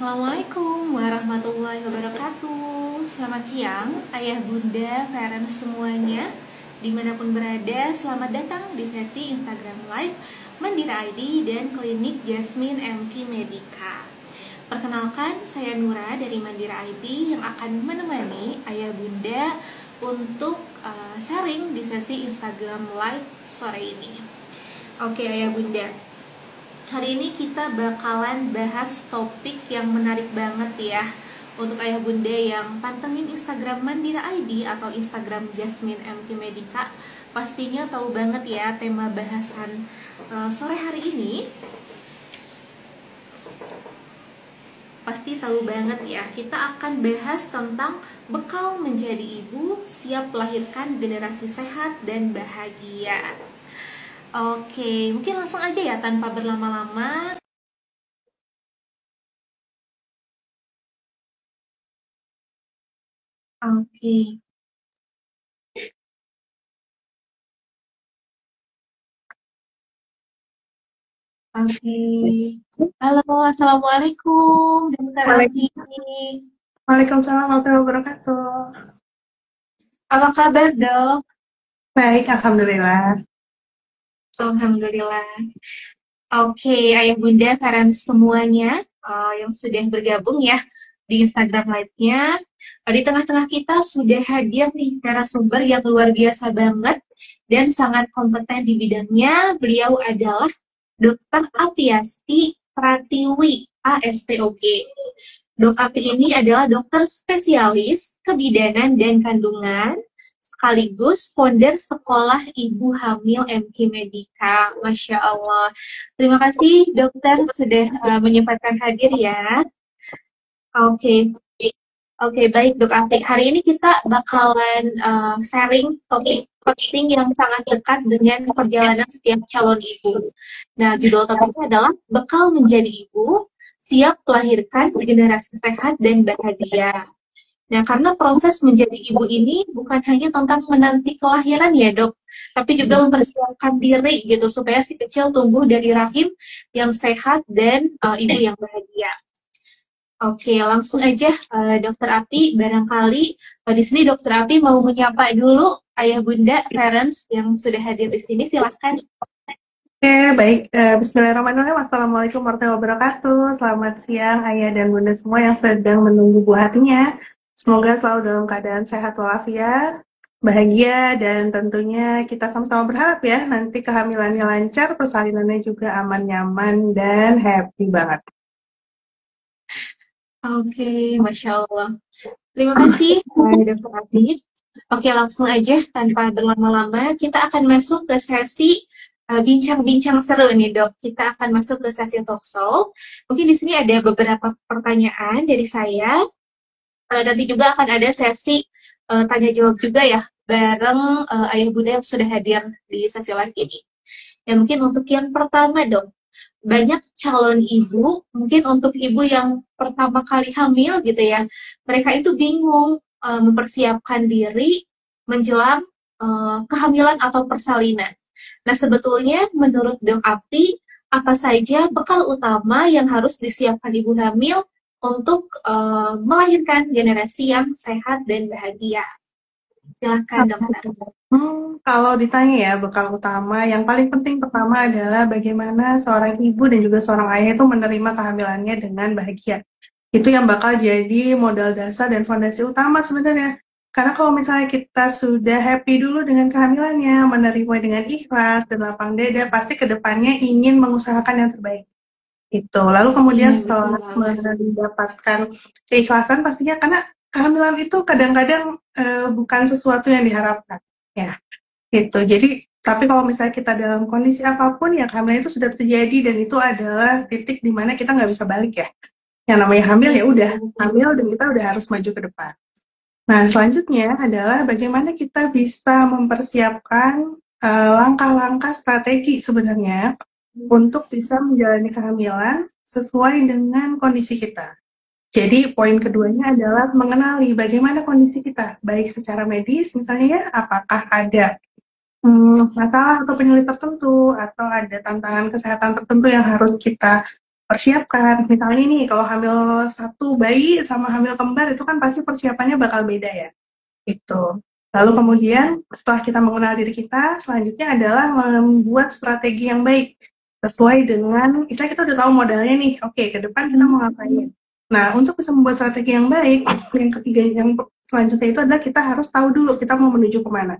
Assalamualaikum warahmatullahi wabarakatuh. Selamat siang, ayah bunda, parents semuanya. Dimanapun berada, selamat datang di sesi Instagram Live Mandira ID dan Klinik Jasmine MQ Medica. Perkenalkan, saya Nura dari Mandira ID yang akan menemani ayah bunda untuk sharing di sesi Instagram Live sore ini. Oke ayah bunda, hari ini kita bakalan bahas topik yang menarik banget ya. Untuk ayah bunda yang pantengin Instagram Mandira ID atau Instagram Jasmine MQ Medica, pastinya tahu banget ya tema bahasan sore hari ini. Pasti tahu banget ya, kita akan bahas tentang bekal menjadi ibu, siap melahirkan generasi sehat dan bahagia. Oke, mungkin langsung aja ya tanpa berlama-lama. Oke. Oke. Halo, assalamualaikum, Dokter Afi. Waalaikumsalam warahmatullahi wabarakatuh. Apa kabar, Dok? Baik, alhamdulillah. Alhamdulillah. Oke, ayah bunda, parents semuanya yang sudah bergabung ya di Instagram Live-nya. Di tengah-tengah kita sudah hadir nih narasumber yang luar biasa banget dan sangat kompeten di bidangnya. Beliau adalah Dr. Apiasti Pratiwi, ASPOG. Dok Api ini adalah dokter spesialis kebidanan dan kandungan, sekaligus founder Sekolah Ibu Hamil MQ Medica. Masya Allah. Terima kasih dokter sudah menyempatkan hadir ya. Oke. Oke, baik Dok Afi. Hari ini kita bakalan sharing topik penting yang sangat dekat dengan perjalanan setiap calon ibu. Nah, judul topiknya adalah bekal menjadi ibu, siap melahirkan generasi sehat dan bahagia. Nah, karena proses menjadi ibu ini bukan hanya tentang menanti kelahiran ya dok, tapi juga mempersiapkan diri gitu supaya si kecil tumbuh dari rahim yang sehat dan ibu yang bahagia. Oke, langsung aja Dokter Api, barangkali di sini Dokter Api mau menyapa dulu ayah bunda, parents yang sudah hadir di sini, silahkan. Oke, baik. Bismillahirrahmanirrahim. Assalamualaikum warahmatullahi wabarakatuh. Selamat siang, ayah dan bunda semua yang sedang menunggu buah hatinya. Semoga selalu dalam keadaan sehat walafiat, bahagia, dan tentunya kita sama-sama berharap ya, nanti kehamilannya lancar, persalinannya juga aman, nyaman, dan happy banget. Oke, Masya Allah. Terima kasih, Dr. Api. Oke, langsung aja tanpa berlama-lama, kita akan masuk ke sesi bincang-bincang seru nih, Dok. Kita akan masuk ke sesi talk show. Mungkin di sini ada beberapa pertanyaan dari saya. Nanti juga akan ada sesi tanya-jawab juga ya, bareng ayah bunda yang sudah hadir di sesi live ini. Dan mungkin untuk yang pertama, Dok, banyak calon ibu, mungkin untuk ibu yang pertama kali hamil gitu ya, mereka itu bingung mempersiapkan diri menjelang kehamilan atau persalinan. Nah, sebetulnya menurut Dok Api, apa saja bekal utama yang harus disiapkan ibu hamil untuk melahirkan generasi yang sehat dan bahagia? Silakan, Dokter. Kalau ditanya ya, bekal utama, yang paling penting pertama adalah bagaimana seorang ibu dan juga seorang ayah itu menerima kehamilannya dengan bahagia. Itu yang bakal jadi modal dasar dan fondasi utama sebenarnya. Karena kalau misalnya kita sudah happy dulu dengan kehamilannya, menerima dengan ikhlas dan lapang dada, pasti kedepannya ingin mengusahakan yang terbaik. Itu. Lalu kemudian setelah mendapatkan keikhlasan pastinya, karena kehamilan itu kadang-kadang bukan sesuatu yang diharapkan. Ya, gitu. Jadi, tapi kalau misalnya kita dalam kondisi apapun, ya kehamilan itu sudah terjadi dan itu adalah titik di mana kita nggak bisa balik ya. Yang namanya hamil ya udah hamil dan kita udah harus maju ke depan. Nah, selanjutnya adalah bagaimana kita bisa mempersiapkan langkah-langkah strategi sebenarnya untuk bisa menjalani kehamilan sesuai dengan kondisi kita. Jadi poin keduanya adalah mengenali bagaimana kondisi kita, baik secara medis misalnya ya, apakah ada masalah atau penyakit tertentu, atau ada tantangan kesehatan tertentu yang harus kita persiapkan. Misalnya nih, kalau hamil satu bayi sama hamil kembar itu kan pasti persiapannya bakal beda ya. Itu. Lalu kemudian setelah kita mengenal diri kita, selanjutnya adalah membuat strategi yang baik sesuai dengan istilah kita udah tahu modalnya nih. Oke, ke depan kita mau ngapain. Nah, untuk bisa membuat strategi yang baik, yang ketiga yang selanjutnya itu adalah kita harus tahu dulu kita mau menuju kemana.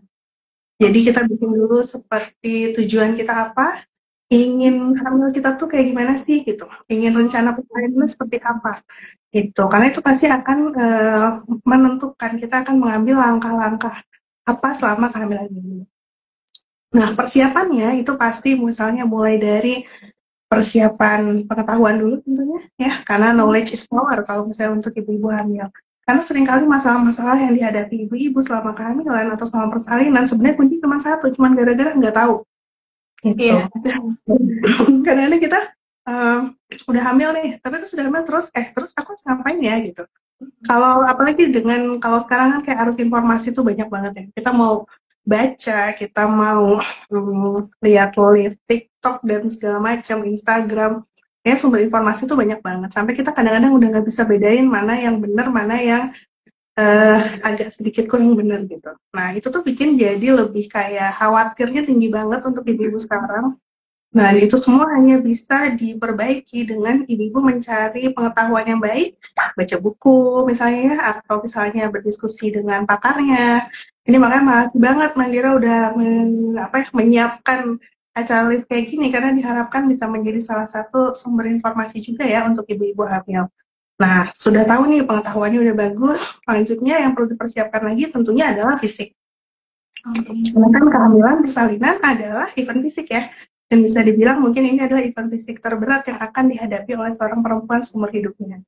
Jadi kita bikin dulu seperti tujuan kita apa, ingin hamil kita tuh kayak gimana sih gitu, ingin rencana persalinan seperti apa gitu. Karena itu pasti akan menentukan kita akan mengambil langkah-langkah apa selama kehamilan ini. Nah, persiapannya itu pasti misalnya mulai dari persiapan pengetahuan dulu tentunya ya, karena knowledge is power kalau misalnya untuk ibu-ibu hamil. Karena seringkali masalah-masalah yang dihadapi ibu-ibu selama kehamilan atau selama persalinan sebenarnya kunci cuma satu, cuma gara-gara nggak tahu gitu. Iya. Kadang-kadang kita udah hamil nih, tapi terus udah hamil terus aku harus ngapain ya gitu. Kalau apalagi dengan kalau sekarang kan kayak arus informasi tuh banyak banget ya. Kita mau baca, kita mau lihat list TikTok dan segala macam, Instagram. Ya sumber informasi tuh banyak banget. Sampai kita kadang-kadang udah nggak bisa bedain mana yang benar, mana yang agak sedikit kurang benar gitu. Nah itu tuh bikin jadi lebih kayak khawatirnya tinggi banget untuk ibu-ibu sekarang. Nah, itu semua hanya bisa diperbaiki dengan ibu-ibu mencari pengetahuan yang baik, baca buku misalnya ya, atau misalnya berdiskusi dengan pakarnya. Ini makanya makasih banget Mandira udah menyiapkan acara live kayak gini, karena diharapkan bisa menjadi salah satu sumber informasi juga ya untuk ibu-ibu hamil. Nah, sudah tahu nih pengetahuannya udah bagus, selanjutnya yang perlu dipersiapkan lagi tentunya adalah fisik. Karena kan kehamilan persalinan adalah event fisik ya. Dan bisa dibilang mungkin ini adalah event fisik terberat yang akan dihadapi oleh seorang perempuan seumur hidupnya.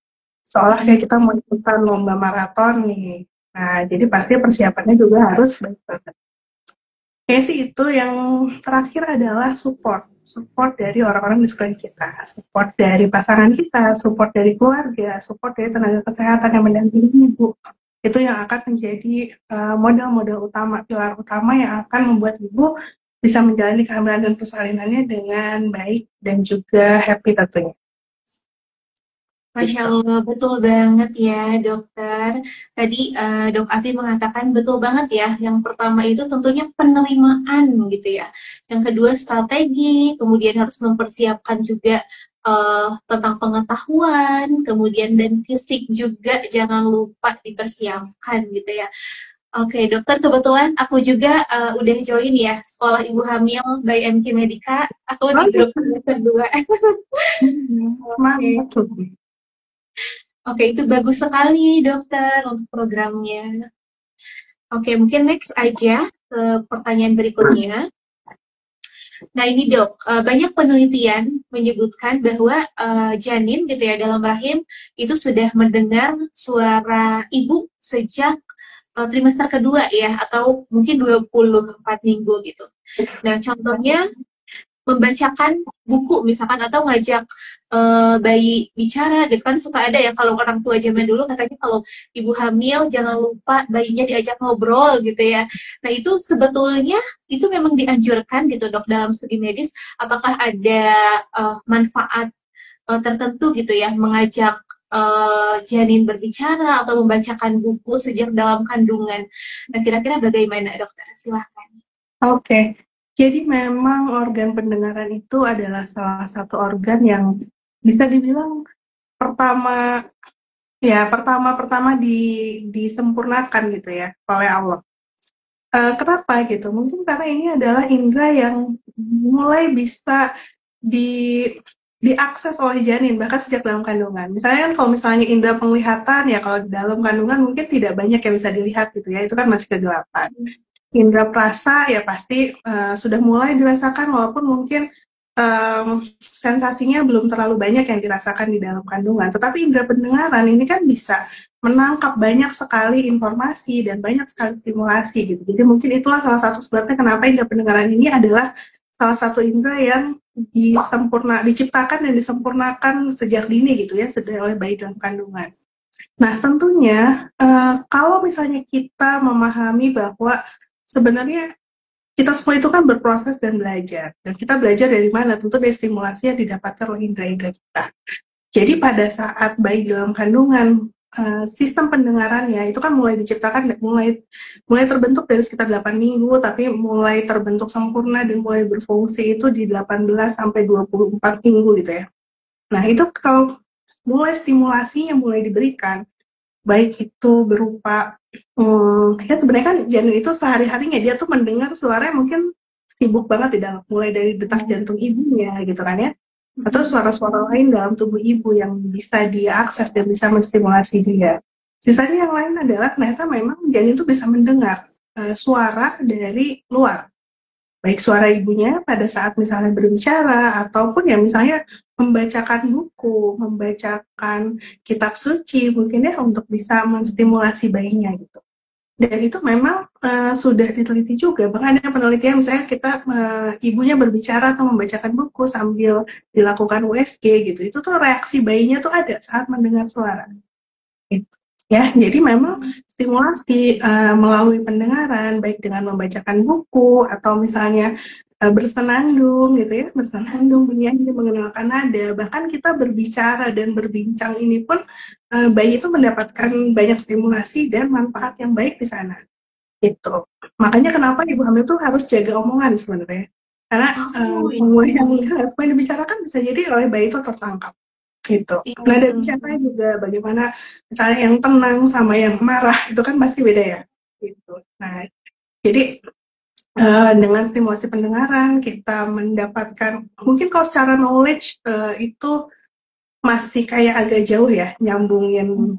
Seolah kayak kita mau ikutan lomba maraton nih. Nah, jadi pasti persiapannya juga harus baik banget. Kayak sih itu yang terakhir adalah support. Support dari orang-orang di sekeliling kita. Support dari pasangan kita, support dari keluarga, support dari tenaga kesehatan yang mendampingi ibu. Itu yang akan menjadi modal-modal utama, pilar utama yang akan membuat ibu bisa menjalani kehamilan dan persalinannya dengan baik dan juga happy tentunya. Masya Allah, betul banget ya dokter. Tadi Dok Afi mengatakan betul banget ya. Yang pertama itu tentunya penerimaan gitu ya. Yang kedua strategi, kemudian harus mempersiapkan juga tentang pengetahuan, kemudian dan fisik juga jangan lupa dipersiapkan gitu ya. Oke, dokter, kebetulan aku juga udah join ya sekolah ibu hamil by MK Medika. Aku di grup kedua. Oke. Mantap. Oke, itu bagus sekali dokter untuk programnya. Oke, mungkin next aja ke pertanyaan berikutnya. Nah ini dok, banyak penelitian menyebutkan bahwa janin gitu ya dalam rahim itu sudah mendengar suara ibu sejak trimester kedua ya, atau mungkin 24 minggu gitu. Nah contohnya membacakan buku misalkan atau ngajak bayi bicara gitu kan, suka ada ya kalau orang tua zaman dulu katanya kalau ibu hamil jangan lupa bayinya diajak ngobrol gitu ya. Nah itu sebetulnya itu memang dianjurkan gitu dok dalam segi medis, apakah ada manfaat tertentu gitu ya mengajak janin berbicara atau membacakan buku sejak dalam kandungan. Nah kira-kira bagaimana dokter, silahkan. Oke. Jadi memang organ pendengaran itu adalah salah satu organ yang bisa dibilang pertama disempurnakan gitu ya oleh Allah. Kenapa gitu? Mungkin karena ini adalah indera yang mulai bisa di diakses oleh janin bahkan sejak dalam kandungan. Misalnya kan kalau misalnya indera penglihatan ya kalau di dalam kandungan mungkin tidak banyak yang bisa dilihat gitu ya, itu kan masih kegelapan. Indra perasa ya pasti sudah mulai dirasakan walaupun mungkin sensasinya belum terlalu banyak yang dirasakan di dalam kandungan. Tetapi indera pendengaran ini kan bisa menangkap banyak sekali informasi dan banyak sekali stimulasi gitu. Jadi mungkin itulah salah satu sebabnya kenapa indera pendengaran ini adalah salah satu indera yang diciptakan dan disempurnakan sejak dini gitu ya, oleh bayi dalam kandungan. Nah tentunya kalau misalnya kita memahami bahwa sebenarnya kita semua itu kan berproses dan belajar. Dan kita belajar dari mana? Tentu dari stimulasi yang didapatkan oleh indera-indera kita. Jadi pada saat bayi dalam kandungan, sistem pendengarannya itu kan mulai diciptakan, mulai terbentuk dari sekitar 8 minggu, tapi mulai terbentuk sempurna dan mulai berfungsi itu di 18 sampai 24 minggu gitu ya. Nah itu kalau mulai stimulasi yang mulai diberikan, baik itu berupa ya sebenarnya kan janin itu sehari-harinya dia tuh mendengar suara yang mungkin sibuk banget tidak mulai dari detak jantung ibunya gitu kan ya, atau suara-suara lain dalam tubuh ibu yang bisa dia akses dan bisa menstimulasi dia. Sisanya yang lain adalah ternyata memang janin itu bisa mendengar suara dari luar, baik suara ibunya pada saat misalnya berbicara, ataupun ya misalnya membacakan buku, membacakan kitab suci mungkin ya untuk bisa menstimulasi bayinya gitu. Dan itu memang sudah diteliti juga, bahkan ada penelitian misalnya kita ibunya berbicara atau membacakan buku sambil dilakukan USG gitu, itu tuh reaksi bayinya tuh ada saat mendengar suara. Gitu. Ya, jadi memang stimulasi melalui pendengaran, baik dengan membacakan buku atau misalnya bersenandung gitu ya, bersenandung, bernyanyi, mengenalkan nada, bahkan kita berbicara dan berbincang ini pun bayi itu mendapatkan banyak stimulasi dan manfaat yang baik di sana. Itu. Makanya kenapa ibu hamil tuh harus jaga omongan sebenarnya. Karena omongan yang sebenarnya dibicarakan bisa jadi oleh bayi itu tertangkap. Gitu. Nada bicara juga bagaimana misalnya yang tenang sama yang marah itu kan pasti beda ya. Gitu. Nah, jadi dengan stimulasi pendengaran kita mendapatkan, mungkin kalau secara knowledge itu masih kayak agak jauh ya nyambungin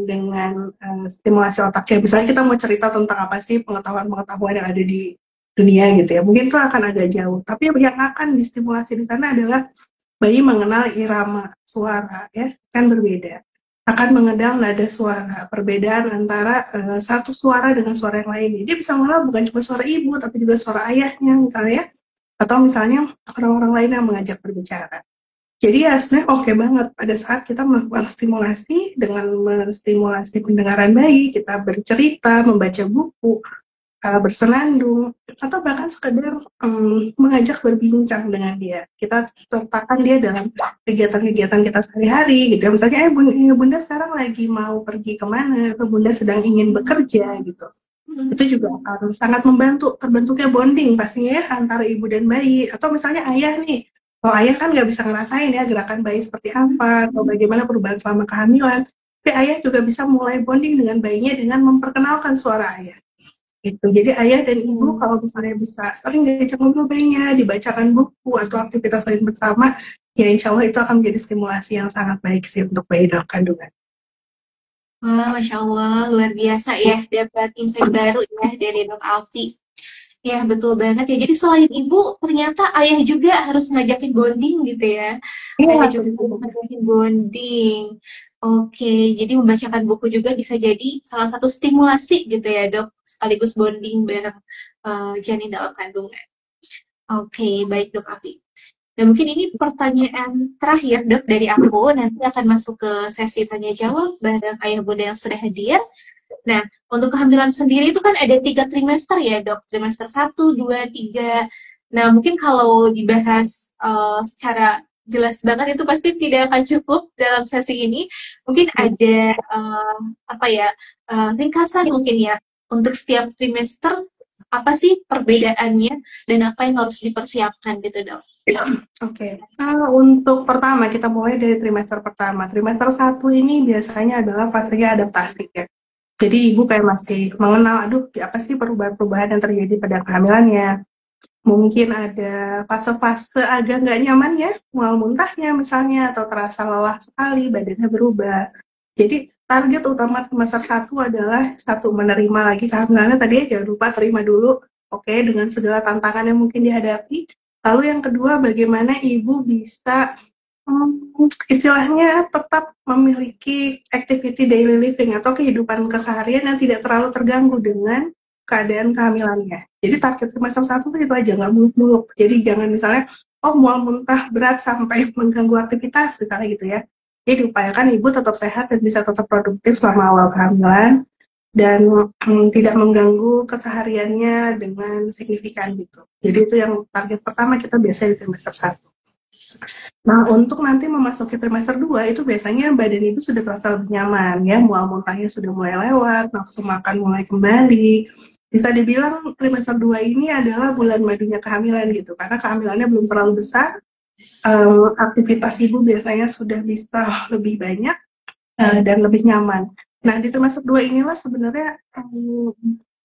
dengan stimulasi otaknya. Misalnya kita mau cerita tentang apa sih pengetahuan yang ada di dunia gitu ya, mungkin itu akan agak jauh. Tapi yang akan distimulasi di sana adalah bayi mengenal irama suara ya, kan berbeda. Akan mengenal nada suara, perbedaan antara satu suara dengan suara yang lain. Dia bisa mengenal bukan cuma suara ibu, tapi juga suara ayahnya misalnya, atau misalnya orang-orang lain yang mengajak berbicara. Jadi ya sebenarnya oke banget pada saat kita melakukan stimulasi dengan menstimulasi pendengaran bayi, kita bercerita, membaca buku, bersenandung, atau bahkan sekedar mengajak berbincang dengan dia. Kita sertakan dia dalam kegiatan-kegiatan kita sehari-hari gitu. Misalnya, bunda sekarang lagi mau pergi kemana, atau bunda sedang ingin bekerja gitu. Itu juga akan sangat membantu terbentuknya bonding pastinya ya antara ibu dan bayi. Atau misalnya ayah nih, kalau ayah kan nggak bisa ngerasain ya gerakan bayi seperti apa, atau bagaimana perubahan selama kehamilan. Tapi ayah juga bisa mulai bonding dengan bayinya dengan memperkenalkan suara ayah. Gitu. Jadi ayah dan ibu kalau misalnya bisa sering diajak ngobrol bayinya, dibacakan buku atau aktivitas lain bersama, ya insya Allah itu akan menjadi stimulasi yang sangat baik sih untuk bayi dalam kandungan. Wah, Masya Allah, luar biasa ya, dapat insight baru ya dari Dok Alfi. Ya, betul banget ya. Jadi selain ibu, ternyata ayah juga harus ngajakin bonding gitu ya. Ayah Iya, juga harus ngajakin bonding. Oke, jadi membacakan buku juga bisa jadi salah satu stimulasi gitu ya, Dok, sekaligus bonding bareng janin dalam kandungan. Oke, baik Dok Afi. Dan mungkin ini pertanyaan terakhir Dok dari aku, nanti akan masuk ke sesi tanya jawab bareng ayah bunda yang sudah hadir. Nah, untuk kehamilan sendiri itu kan ada 3 trimester ya Dok, trimester 1, 2, 3. Nah, mungkin kalau dibahas secara jelas banget itu pasti tidak akan cukup dalam sesi ini. Mungkin ada ringkasan mungkin ya untuk setiap trimester apa sih perbedaannya dan apa yang harus dipersiapkan gitu Dok. Oke. Untuk pertama kita mulai dari trimester pertama. Trimester 1 ini biasanya adalah fasenya adaptasi ya. Jadi ibu kayak masih mengenal, aduh apa sih perubahan-perubahan yang terjadi pada kehamilannya. Mungkin ada fase-fase agak nggak nyaman ya, mual muntahnya misalnya, atau terasa lelah sekali, badannya berubah. Jadi target utama trimester 1 adalah satu, menerima lagi kehamilannya tadi ya, jangan lupa terima dulu, oke, dengan segala tantangan yang mungkin dihadapi. Lalu yang kedua, bagaimana ibu bisa istilahnya tetap memiliki activity daily living atau kehidupan keseharian yang tidak terlalu terganggu dengan keadaan kehamilannya. Jadi target trimester 1 itu aja, nggak muluk-muluk. Jadi jangan misalnya, mual muntah berat sampai mengganggu aktivitas, misalnya gitu ya. Jadi diupayakan ibu tetap sehat dan bisa tetap produktif selama awal kehamilan. dan tidak mengganggu kesehariannya dengan signifikan gitu. Jadi itu yang target pertama kita biasanya di trimester 1. Nah, untuk nanti memasuki trimester 2 itu biasanya badan ibu sudah terasa lebih nyaman ya, mual muntahnya sudah mulai lewat, nafsu makan mulai kembali. Bisa dibilang trimester 2 ini adalah bulan madunya kehamilan gitu, karena kehamilannya belum terlalu besar, aktivitas ibu biasanya sudah bisa lebih banyak dan lebih nyaman. Nah, di trimester 2 inilah sebenarnya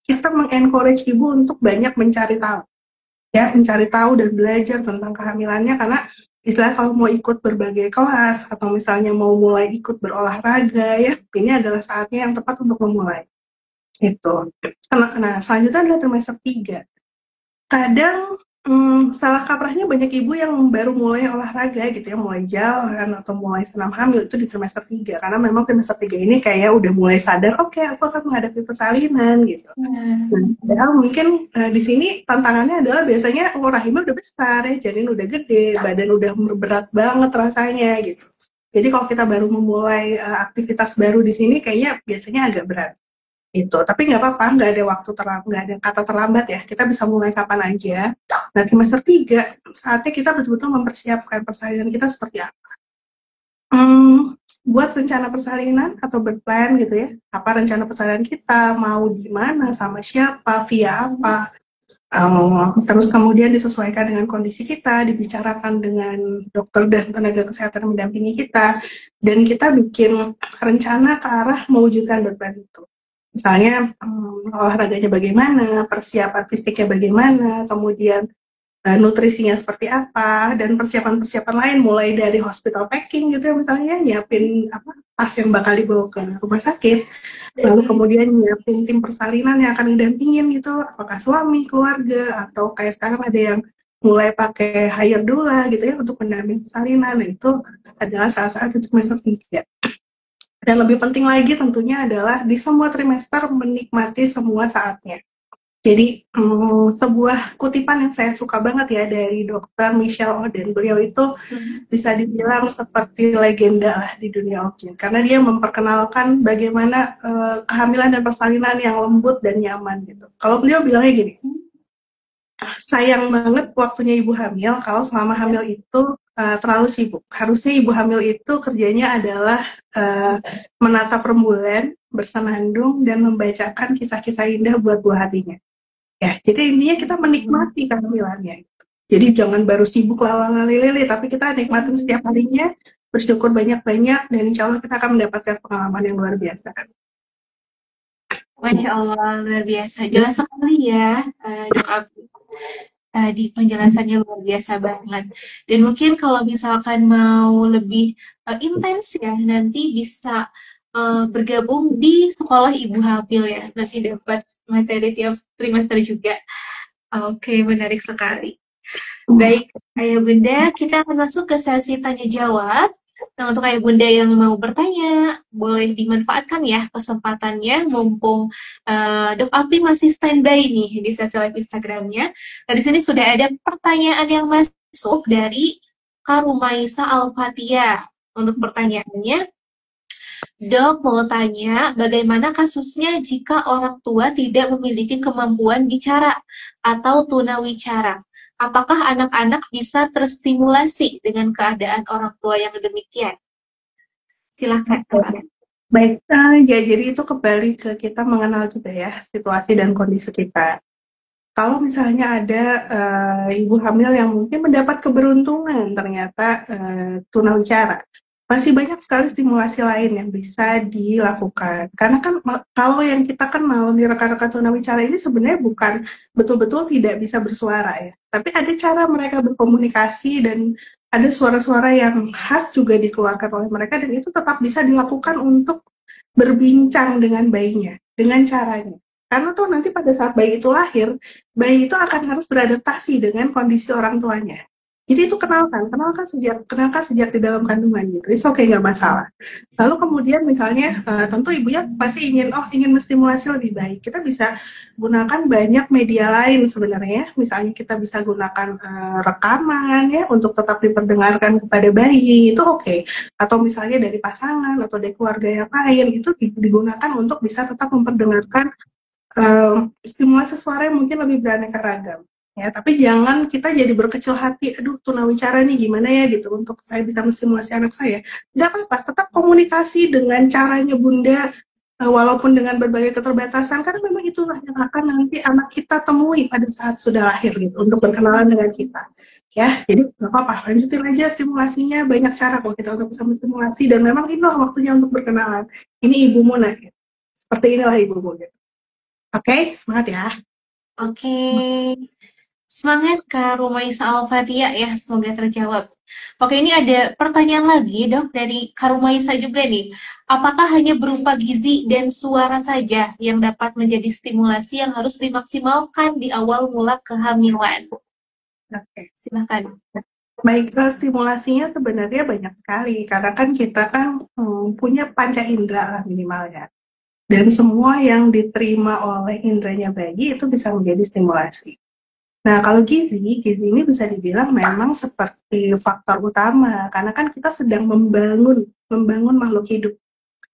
kita mengencourage ibu untuk banyak mencari tahu. Ya, mencari tahu dan belajar tentang kehamilannya karena istilah kalau mau ikut berbagai kelas atau misalnya mau mulai ikut berolahraga ya, ini adalah saatnya yang tepat untuk memulai. Itu. Nah, selanjutnya adalah trimester 3. Kadang salah kaprahnya banyak ibu yang baru mulai olahraga gitu ya, mulai jalan atau mulai senam hamil itu di trimester 3 karena memang trimester 3 ini kayak udah mulai sadar, oke, aku akan menghadapi persalinan gitu. Nah, padahal mungkin di sini tantangannya adalah biasanya rahimnya udah besar ya, janin udah gede, badan udah berat banget rasanya gitu. Jadi kalau kita baru memulai aktivitas baru di sini kayaknya biasanya agak berat. Itu, tapi nggak apa-apa, nggak ada waktu nggak ada kata terlambat ya. Kita bisa mulai kapan aja. Nah, trimester 3, saatnya kita betul-betul mempersiapkan persalinan kita seperti apa. Buat rencana persalinan atau berplan gitu ya. Apa rencana persalinan kita, mau di mana, sama siapa, via apa. Terus kemudian disesuaikan dengan kondisi kita, dibicarakan dengan dokter dan tenaga kesehatan yang mendampingi kita, dan kita bikin rencana ke arah mewujudkan berplan itu. Misalnya olahraganya bagaimana, persiapan fisiknya bagaimana, kemudian nutrisinya seperti apa, dan persiapan-persiapan lain mulai dari hospital packing gitu ya, misalnya nyiapin tas yang bakal dibawa ke rumah sakit, lalu kemudian nyiapin tim persalinan yang akan didampingin gitu, apakah suami, keluarga, atau kayak sekarang ada yang mulai pakai hire doula gitu ya untuk mendampingi persalinan. Nah, itu adalah saat-saat untuk trimester 3. Dan lebih penting lagi tentunya adalah di semua trimester menikmati semua saatnya. Jadi sebuah kutipan yang saya suka banget ya dari Dr. Michelle Oden. Beliau itu bisa dibilang seperti legenda lah di dunia objin. Karena dia memperkenalkan bagaimana kehamilan dan persalinan yang lembut dan nyaman gitu. Kalau beliau bilangnya gini, sayang banget waktunya ibu hamil kalau selama hamil itu terlalu sibuk. Harusnya ibu hamil itu kerjanya adalah menatap rembulan, bersenandung, dan membacakan kisah-kisah indah buat buah hatinya. Ya, jadi intinya kita menikmati kehamilannya. Jadi jangan baru sibuk lalala-lili, tapi kita nikmatin setiap harinya, bersyukur banyak-banyak, dan insya Allah kita akan mendapatkan pengalaman yang luar biasa. Masya Allah, luar biasa. Jelas sekali ya, Dok Abi. Tadi penjelasannya luar biasa banget. Dan mungkin kalau misalkan mau lebih intens ya, nanti bisa bergabung di sekolah ibu hamil ya. Nanti dapat materi tiap trimester juga. Oke, menarik sekali. Baik, Ayah Bunda, kita akan masuk ke sesi tanya jawab. Nah, untuk Ayah Bunda yang mau bertanya, boleh dimanfaatkan ya kesempatannya, mumpung Dok Api masih standby nih di sesi live Instagramnya. Nah, di sini sudah ada pertanyaan yang masuk dari Karumaisa Al-Fatia. Untuk pertanyaannya, Dok mau tanya, bagaimana kasusnya jika orang tua tidak memiliki kemampuan bicara atau tunawicara? Apakah anak-anak bisa terstimulasi dengan keadaan orang tua yang demikian? Silakan. Baik, ya jadi itu kembali ke kita mengenal juga ya situasi dan kondisi kita. Kalau misalnya ada ibu hamil yang mungkin mendapat keberuntungan ternyata tunawicara, masih banyak sekali stimulasi lain yang bisa dilakukan. Karena kan kalau yang kita kenal di rekan-rekan tunawicara ini sebenarnya bukan betul-betul tidak bisa bersuara ya, tapi ada cara mereka berkomunikasi dan ada suara-suara yang khas juga dikeluarkan oleh mereka dan itu tetap bisa dilakukan untuk berbincang dengan bayinya, dengan caranya. Karena tuh nanti pada saat bayi itu lahir, bayi itu akan harus beradaptasi dengan kondisi orang tuanya. Jadi itu kenalkan sejak di dalam kandungan gitu. Itu oke, nggak masalah. Lalu kemudian misalnya tentu ibunya pasti ingin menstimulasi lebih baik. Kita bisa gunakan banyak media lain sebenarnya. Misalnya kita bisa gunakan rekaman ya untuk tetap diperdengarkan kepada bayi, itu oke. Atau misalnya dari pasangan atau dari keluarga yang lain itu digunakan untuk bisa tetap memperdengarkan stimulasi suara yang mungkin lebih beraneka ragam. Ya, tapi jangan kita jadi berkecil hati, aduh tunawicara nih gimana ya gitu untuk saya bisa menstimulasi anak saya. Tidak apa-apa, tetap komunikasi dengan caranya Bunda, walaupun dengan berbagai keterbatasan, karena memang itulah yang akan nanti anak kita temui pada saat sudah lahir gitu, untuk berkenalan dengan kita. Ya, jadi nggak apa-apa, lanjutin aja stimulasinya, banyak cara kok kita untuk bisa menstimulasi, dan memang inilah waktunya untuk berkenalan. Ini ibumu nah, gitu. Seperti inilah ibumu gitu. Oke, semangat ya. Oke, semangat Kak Rumaisa Al-Fatia ya, semoga terjawab. Oke, ini ada pertanyaan lagi dok dari Kak Rumaisa juga nih. Apakah hanya berupa gizi dan suara saja yang dapat menjadi stimulasi yang harus dimaksimalkan di awal mula kehamilan? Oke. Silakan. Baik, stimulasinya sebenarnya banyak sekali, karena kan kita kan punya panca indera lah minimal ya. Dan semua yang diterima oleh indranya bayi itu bisa menjadi stimulasi. Nah, kalau gizi ini bisa dibilang memang seperti faktor utama, karena kan kita sedang membangun makhluk hidup.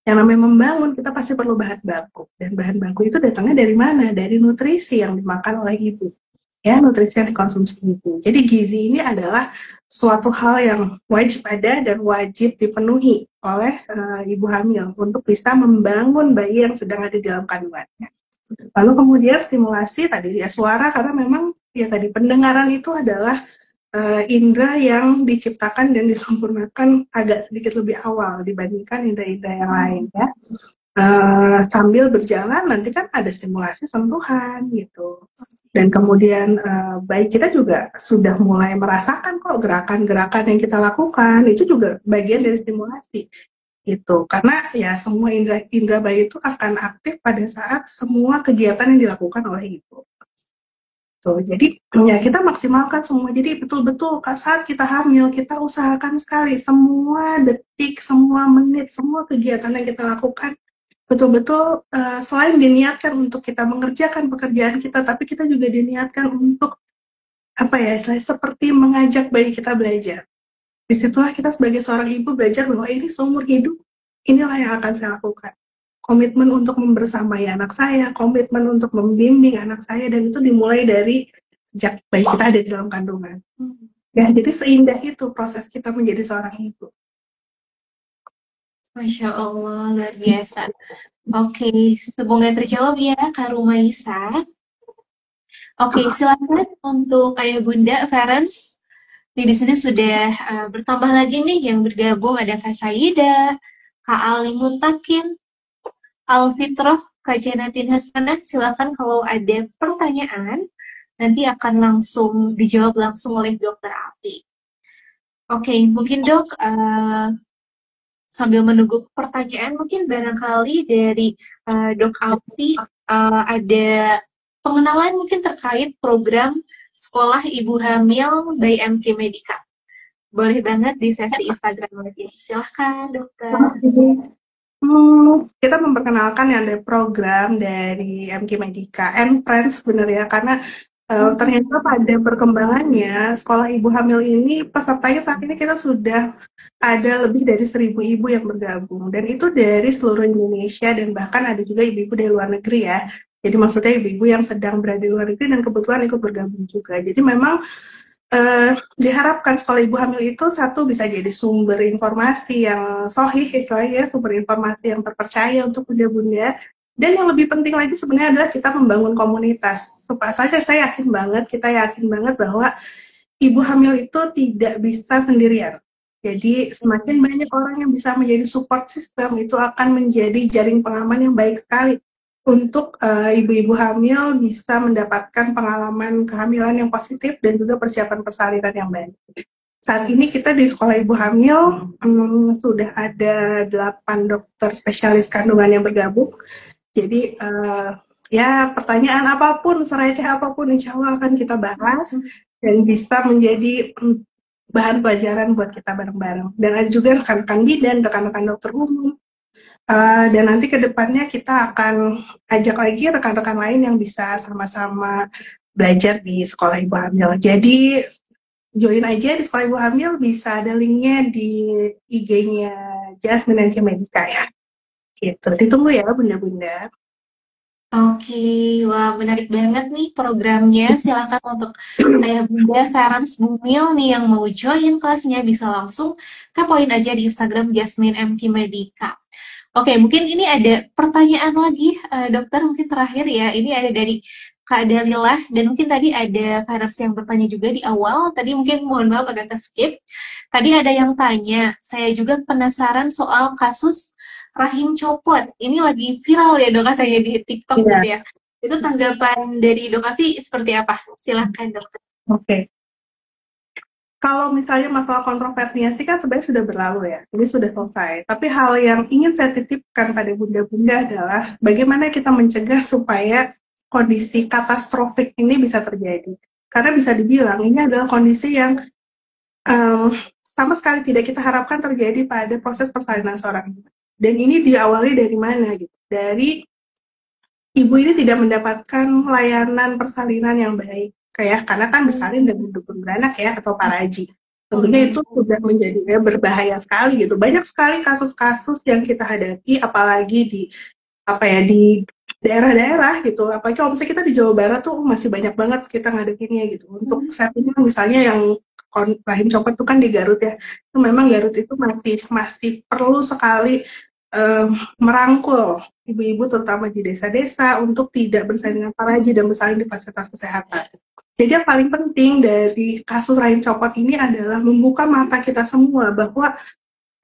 Yang namanya membangun, kita pasti perlu bahan baku. Dan bahan baku itu datangnya dari mana? Dari nutrisi yang dimakan oleh ibu. Ya, nutrisi yang dikonsumsi ibu. Jadi gizi ini adalah suatu hal yang wajib ada dan wajib dipenuhi oleh ibu hamil untuk bisa membangun bayi yang sedang ada di dalam kandungannya. Lalu kemudian stimulasi tadi ya suara, karena memang ya tadi pendengaran itu adalah indera yang diciptakan dan disempurnakan agak sedikit lebih awal dibandingkan indera-indera yang lain ya. Sambil berjalan nanti kan ada stimulasi sentuhan gitu, dan kemudian baik kita juga sudah mulai merasakan kok gerakan-gerakan yang kita lakukan itu juga bagian dari stimulasi gitu, karena ya semua indera bayi itu akan aktif pada saat semua kegiatan yang dilakukan oleh ibu. Tuh, jadi ya kita maksimalkan semua. Jadi betul-betul saat kita hamil kita usahakan sekali semua detik, semua menit, semua kegiatan yang kita lakukan betul-betul selain diniatkan untuk kita mengerjakan pekerjaan kita, tapi kita juga diniatkan untuk apa ya, seperti mengajak bayi kita belajar. Disitulah kita sebagai seorang ibu belajar bahwa ini seumur hidup, inilah yang akan saya lakukan. Komitmen untuk membersamai anak saya, komitmen untuk membimbing anak saya, dan itu dimulai dari sejak bayi kita ada di dalam kandungan. Ya, jadi seindah itu proses kita menjadi seorang ibu. Masya Allah, luar biasa. Oke, semoga terjawab ya Kak Rumaisa. Oke, silakan untuk Ayah Bunda Ferens. Di sini sudah bertambah lagi nih yang bergabung, ada Kak Saida, Kak Ali Muntakin, Alfitroh, Kak Janatin Hasanah. Silakan kalau ada pertanyaan, nanti akan langsung dijawab langsung oleh Dokter Api. Oke, mungkin dok, sambil menunggu pertanyaan, mungkin barangkali dari Dok Api ada pengenalan mungkin terkait program Sekolah Ibu Hamil by MK Medika. Boleh banget di sesi Instagram lagi. Silahkan, dokter. Kita memperkenalkan yang dari program dari MK Medika and Friends sebenarnya, karena ternyata pada perkembangannya sekolah ibu hamil ini pesertanya saat ini kita sudah ada lebih dari 1.000 ibu yang bergabung, dan itu dari seluruh Indonesia, dan bahkan ada juga ibu-ibu dari luar negeri ya. Jadi maksudnya ibu-ibu yang sedang berada di luar negeri dan kebetulan ikut bergabung juga. Jadi memang diharapkan sekolah ibu hamil itu satu bisa jadi sumber informasi yang sahih istilahnya, sumber informasi yang terpercaya untuk bunda-bunda, dan yang lebih penting lagi sebenarnya adalah kita membangun komunitas. Supaya saya yakin banget, kita yakin banget bahwa ibu hamil itu tidak bisa sendirian. Jadi semakin banyak orang yang bisa menjadi support system, itu akan menjadi jaring pengaman yang baik sekali untuk ibu-ibu hamil bisa mendapatkan pengalaman kehamilan yang positif dan juga persiapan persalinan yang baik. Saat ini kita di sekolah ibu hamil sudah ada 8 dokter spesialis kandungan yang bergabung. Jadi ya pertanyaan apapun, sereceh apapun, insya Allah akan kita bahas dan bisa menjadi bahan pelajaran buat kita bareng-bareng. Dan ada juga rekan-rekan bidan, rekan-rekan dokter umum. Dan nanti ke depannya kita akan ajak lagi rekan-rekan lain yang bisa sama-sama belajar di sekolah ibu hamil. Jadi join aja di sekolah ibu hamil, bisa ada linknya di IG-nya Jasmine MK Medika ya. Gitu. Ditunggu ya bunda-bunda. Oke, wah menarik banget nih programnya. Silakan untuk ayah bunda, parents Bumil nih yang mau join kelasnya bisa langsung kepoin aja di Instagram Jasmine MT Medika. Oke, mungkin ini ada pertanyaan lagi, dokter mungkin terakhir ya. Ini ada dari Kak Dalilah dan mungkin tadi ada parents yang bertanya juga di awal. Tadi mungkin mohon maaf agak ke-skip. Tadi ada yang tanya, saya juga penasaran soal kasus rahim copot. Ini lagi viral ya dok katanya di TikTok Iya, gitu ya. Itu tanggapan dari Dok Afi seperti apa? Silahkan dokter. oke. Kalau misalnya masalah kontroversinya sih kan sebenarnya sudah berlalu ya, ini sudah selesai. Tapi hal yang ingin saya titipkan pada bunda-bunda adalah bagaimana kita mencegah supaya kondisi katastrofik ini bisa terjadi. Karena bisa dibilang ini adalah kondisi yang sama sekali tidak kita harapkan terjadi pada proses persalinan seorang ibu. Dan ini diawali dari mana gitu? Dari ibu ini tidak mendapatkan layanan persalinan yang baik, kayak karena kan bersalin dengan dukun beranak ya atau paraji. Tentunya itu sudah menjadi berbahaya sekali gitu. Banyak sekali kasus-kasus yang kita hadapi, apalagi di apa ya di daerah-daerah gitu. Apalagi kalau misalnya kita di Jawa Barat tuh masih banyak banget kita ngadepinnya gitu. Untuk settingnya misalnya yang rahim copot tuh kan di Garut ya. Itu memang Garut itu masih perlu sekali merangkul ibu-ibu terutama di desa-desa untuk tidak bersaing dengan paraji dan bersaing di fasilitas kesehatan. Jadi yang paling penting dari kasus rahim copot ini adalah membuka mata kita semua bahwa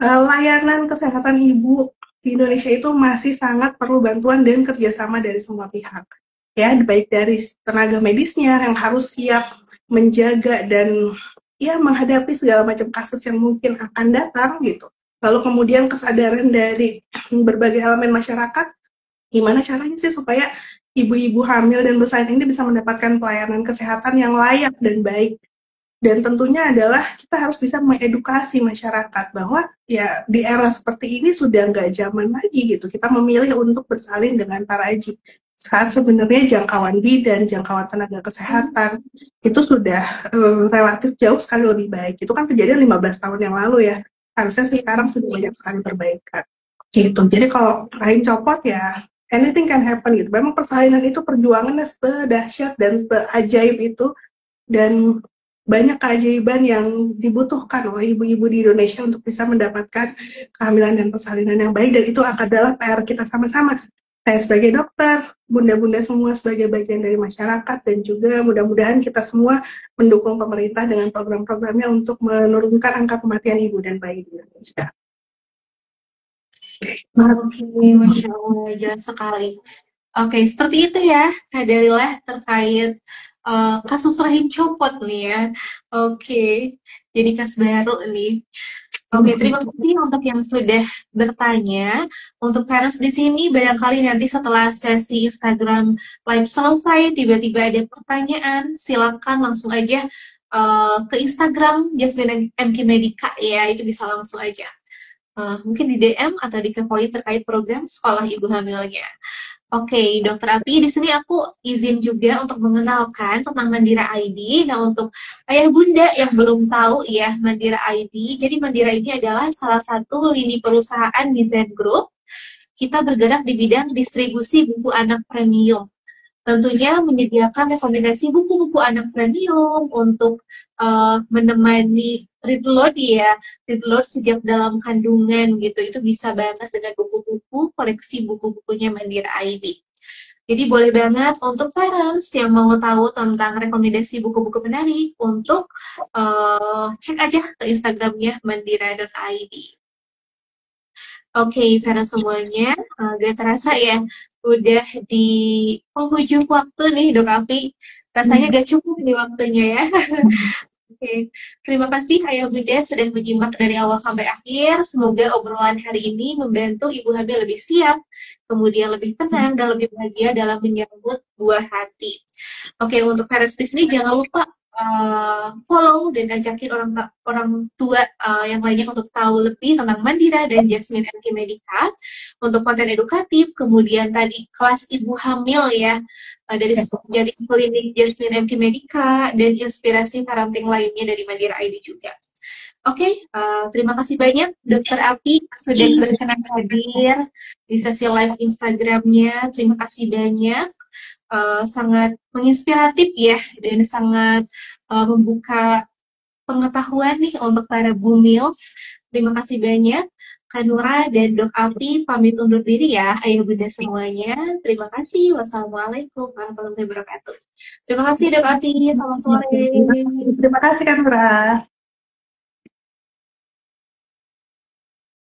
layanan kesehatan ibu di Indonesia itu masih sangat perlu bantuan dan kerjasama dari semua pihak. Ya, baik dari tenaga medisnya yang harus siap menjaga dan ya menghadapi segala macam kasus yang mungkin akan datang gitu. Lalu kemudian kesadaran dari berbagai elemen masyarakat, gimana caranya sih supaya ibu-ibu hamil dan bersalin ini bisa mendapatkan pelayanan kesehatan yang layak dan baik. Dan tentunya adalah kita harus bisa mengedukasi masyarakat bahwa ya di era seperti ini sudah nggak zaman lagi gitu. Kita memilih untuk bersalin dengan paraji. Saat sebenarnya jangkauan bidan, jangkauan tenaga kesehatan itu sudah relatif jauh sekali lebih baik. Itu kan kejadian 15 tahun yang lalu ya. Harusnya sih sekarang sudah banyak sekali perbaikan. Gitu. Jadi kalau rahim copot ya anything can happen gitu. Memang persalinan itu perjuangannya sedahsyat dan seajaib itu dan banyak keajaiban yang dibutuhkan oleh ibu-ibu di Indonesia untuk bisa mendapatkan kehamilan dan persalinan yang baik, dan itu adalah PR kita sama-sama. Saya sebagai dokter, bunda-bunda semua sebagai bagian dari masyarakat, dan juga mudah-mudahan kita semua mendukung pemerintah dengan program-programnya untuk menurunkan angka kematian ibu dan bayi di Indonesia. Oke, Masya Allah, jelas sekali. Oke, seperti itu ya, Kak Dalila terkait kasus rahim copot nih ya. Oke, jadi kasus baru nih. Oke, terima kasih untuk yang sudah bertanya. Untuk parents di sini, barangkali nanti setelah sesi Instagram Live selesai, tiba-tiba ada pertanyaan, silakan langsung aja ke Instagram Jasmine MK Medika ya, itu bisa langsung aja. Mungkin di DM atau di kepoli terkait program sekolah ibu hamilnya. Oke, Dokter Api, di sini aku izin juga untuk mengenalkan tentang Mandira ID. Nah, untuk ayah bunda yang belum tahu ya Mandira ID, jadi Mandira ini adalah salah satu lini perusahaan di Zen Group. Kita bergerak di bidang distribusi buku anak premium. Tentunya menyediakan rekomendasi buku-buku anak premium untuk menemani read load ya, read load sejak dalam kandungan gitu. Itu bisa banget dengan buku-buku, koleksi buku-bukunya Mandira ID. Jadi boleh banget untuk parents yang mau tahu tentang rekomendasi buku-buku menarik untuk cek aja ke Instagramnya mandira.id. Oke, para semuanya, gak terasa ya, udah di penghujung waktu nih, Dok Afi. Rasanya gak cukup nih waktunya ya. Oke, terima kasih Ayah Bunda sudah menyimak dari awal sampai akhir. Semoga obrolan hari ini membantu Ibu hamil lebih siap, kemudian lebih tenang dan lebih bahagia dalam menyambut buah hati. Oke, untuk parents di sini jangan lupa follow dan ajakin orang tua yang lainnya untuk tahu lebih tentang Mandira dan Jasmine MK Medica untuk konten edukatif. Kemudian tadi kelas ibu hamil ya, dari klinik Jasmine MK Medica dan inspirasi parenting lainnya dari Mandira ID juga. Oke, terima kasih banyak Dokter Api sudah berkenan hadir di sesi live Instagramnya. Terima kasih banyak, sangat menginspiratif ya dan sangat membuka pengetahuan nih untuk para bumil. Terima kasih banyak. Kanura dan Dok Api pamit undur diri ya, ayah bunda semuanya. Terima kasih. Wassalamualaikum warahmatullahi wabarakatuh. Terima kasih Dok Api. Selamat sore. Terima kasih, Kak Nura.